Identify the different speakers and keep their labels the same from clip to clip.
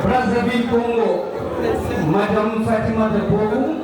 Speaker 1: Brazzaville Congo, Madame Fatima de Bourou.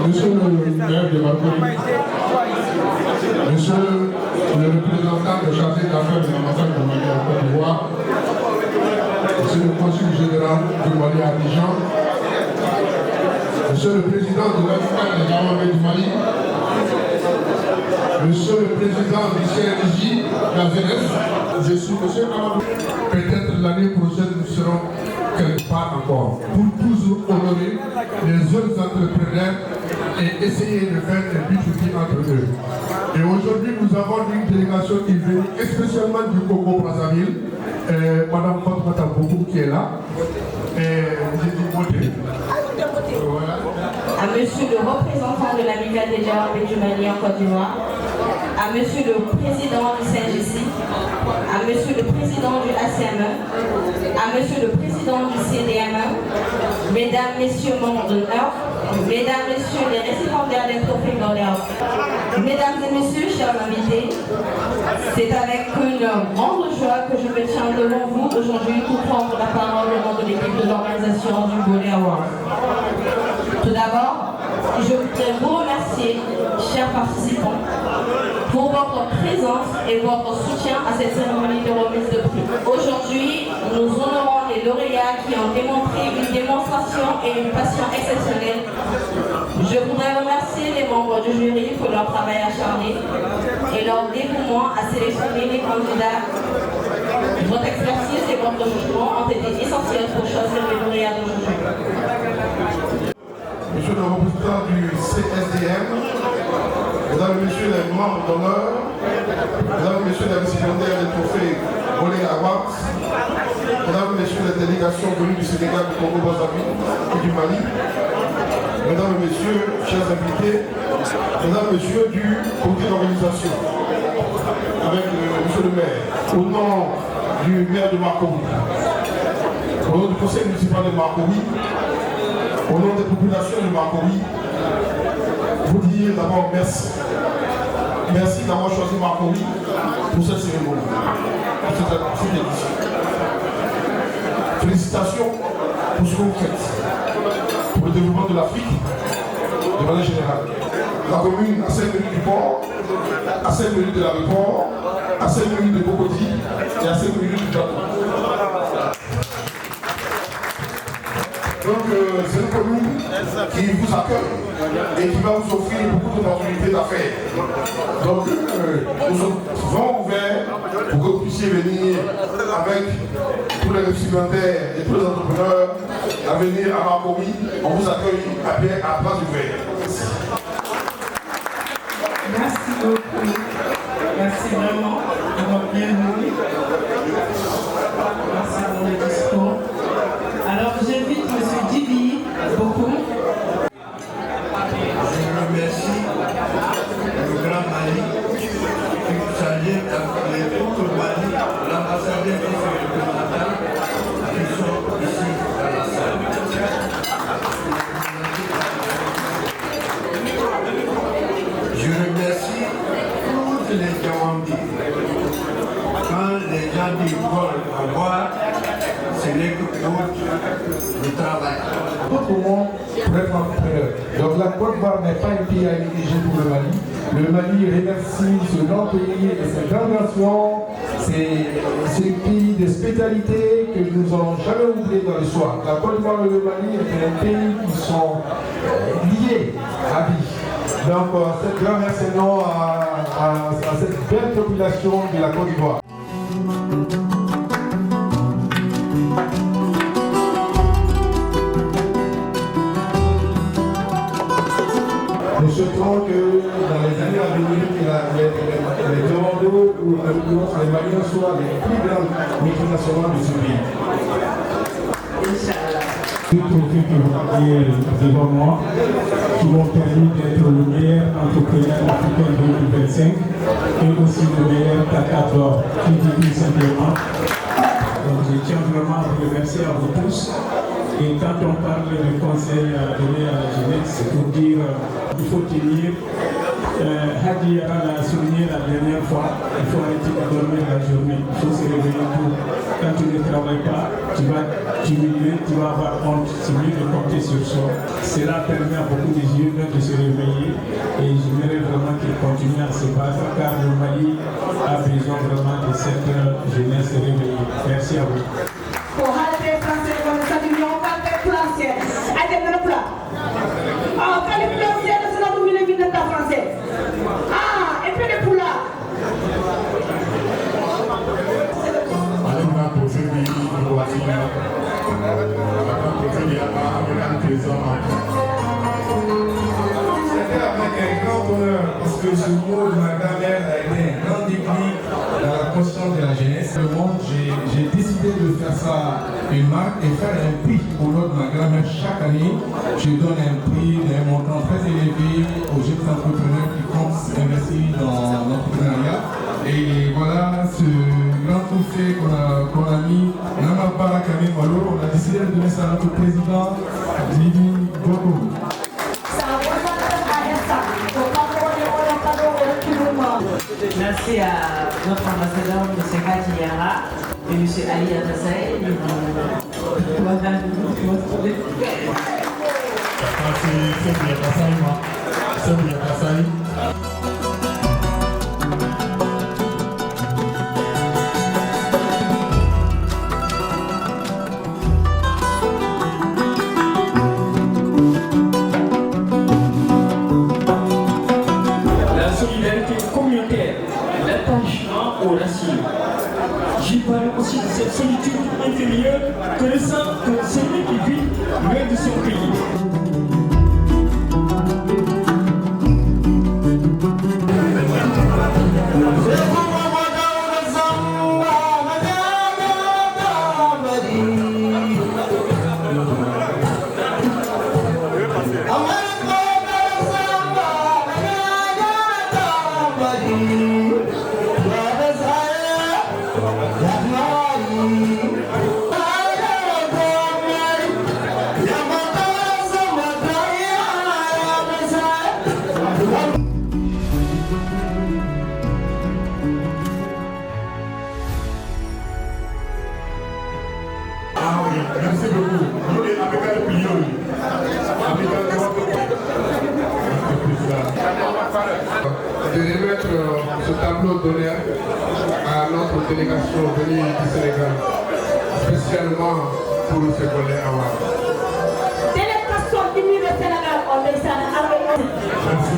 Speaker 2: Monsieur le maire de Marcory, Monsieur le représentant de chargé d'affaires de l'ambassade de Mali en Côte d'Ivoire, Monsieur le consul général du Mali à Abidjan, Monsieur le président de l'Amicale des armées du Mali, Monsieur le président du CNJ, la jeunesse, je suis Monsieur Amadou. Peut-être l'année prochaine nous serons quelque part encore pour toujours honorer les jeunes entrepreneurs et essayer de faire des B2B entre eux. Et aujourd'hui, nous avons une délégation qui vient spécialement du Congo-Brazzaville, Madame Fatima Bokoum qui est là. J'ai dit voter. Voilà.
Speaker 3: À Monsieur le représentant de l'Amicale des armées du Mali en Côte d'Ivoire, à Monsieur le président du CNGC, à Monsieur le président du ACME, à Monsieur le président du CDME, Mesdames, Messieurs membres d'honneur, Mesdames, Messieurs les récipiendaires des trophées d'honneur, Mesdames et Messieurs, chers invités, c'est avec une grande joie que je me tiens devant vous aujourd'hui pour prendre la parole au nom de l'équipe de l'organisation du Bolé Award. Tout d'abord, je voudrais vous remercier, chers participants, pour votre présence et votre soutien à cette cérémonie de remise de prix. Aujourd'hui, nous honorons les lauréats qui ont démontré une démonstration et une passion exceptionnelle. Je voudrais remercier les membres du jury pour leur travail acharné et leur dévouement à sélectionner les candidats. Votre expertise et votre jugement ont été essentiels pour choisir les lauréats d'aujourd'hui.
Speaker 2: Monsieur le représentant du CSDM, Mesdames et Messieurs les membres d'honneur, Mesdames et Messieurs les récipiendaires des trophées Bolé Award, Mesdames et Messieurs les délégations venues du Sénégal, du Congo-Brazzaville et du Mali, Mesdames et Messieurs, chers invités, Mesdames et Messieurs du comité d'organisation, avec Monsieur le maire, au nom du maire de Marcory, au nom du conseil municipal de Marcory, au nom des populations de Marcory, vous dire d'abord merci. Merci d'avoir choisi Marcory pour cette cérémonie, pour cette édition. Félicitations pour ce que vous faites, pour le développement de l'Afrique, de manière générale. La commune à 5 minutes du port, à 5 minutes de l'aéroport, à 5 minutes de Bogoti et à 5 minutes du Japon. Donc c'est une commune qui vous accueille et qui va vous offrir beaucoup d'opportunités d'affaires. Donc nous sommes souvent ouverts pour que vous puissiez venir avec tous les récipiendaires et tous les entrepreneurs à venir à Marcory. On vous accueille à bien à bras ouverts.
Speaker 4: Merci beaucoup. Merci vraiment d'avoir bien venu. Merci pour le discours. Alors j'invite M. Djibi Bokoum.
Speaker 5: Je remercie le Grand Mali qui s'allie avec tout le Mali, l'ambassadeur et ses représentants qui sont ici dans la salle. Je remercie tous les Djawambi. Quand les gens disent veulent avoir, ce n'est que pour le travail.
Speaker 6: D'autres monde pour être entrepreneur. Donc la Côte d'Ivoire n'est pas un pays à négliger pour le Mali. Le Mali remercie ce grand pays et cette grande nation C'est un pays de spécialité que nous n'allons jamais oublier dans l'histoire. La Côte d'Ivoire et le Mali est un pays qui sont liés à vie. Donc, cette grand merci à cette belle population de la Côte d'Ivoire. Nous souhaitons que dans les années à venir, les Toronto ou les Maliens soient les plus grandes multinationales de ce pays.
Speaker 7: Deux trophées que vous avez devant moi qui m'ont permis d'être le meilleur entrepreneur africain 2025 et aussi le meilleur Takador qui dit simplement. Donc je tiens vraiment à vous remercier à vous tous. Et quand on parle de conseils à donner à la jeunesse, c'est pour dire qu'il faut tenir. Hadi Yara l'a souligné la dernière fois, il faut arrêter de dormir la journée, il faut se réveiller tôt. Quand tu ne travailles pas, tu vas diminuer, tu vas avoir honte, c'est mieux de compter sur soi. Cela permet à beaucoup de jeunes de se réveiller et j'aimerais vraiment qu'ils continuent à se battre car le Mali a besoin vraiment de cette jeunesse réveillée. Merci à vous.
Speaker 6: C'était avec un grand honneur parce que ce mot de ma grand-mère a été un grand déclic dans la conscience de la jeunesse. Le monde, j'ai décidé de faire ça une marque et faire un prix au nom de ma grand-mère chaque année. Je donne un prix d'un montant très élevé aux jeunes entrepreneurs qui comptent investir dans l'entrepreneuriat. Et voilà ce grand trophée qu'on a mis, Nama Barakame Malo, on a décidé de donner ça à notre président, Didi Boko.
Speaker 4: Merci à notre ambassadeur, M. Kati Yara et M. Ali Atassaï.
Speaker 8: La solidarité communautaire, l'attachement aux racines. J'y parle aussi de cette solitude intérieure que ressent celui qui vit loin de son pays.
Speaker 2: Merci beaucoup. Nous, les Africains de Pillon, de remettre ce tableau d'honneur à notre délégation venue du Sénégal, spécialement pour ce collègue Awad.
Speaker 3: Délégation venue du Sénégal, on est ça. Merci.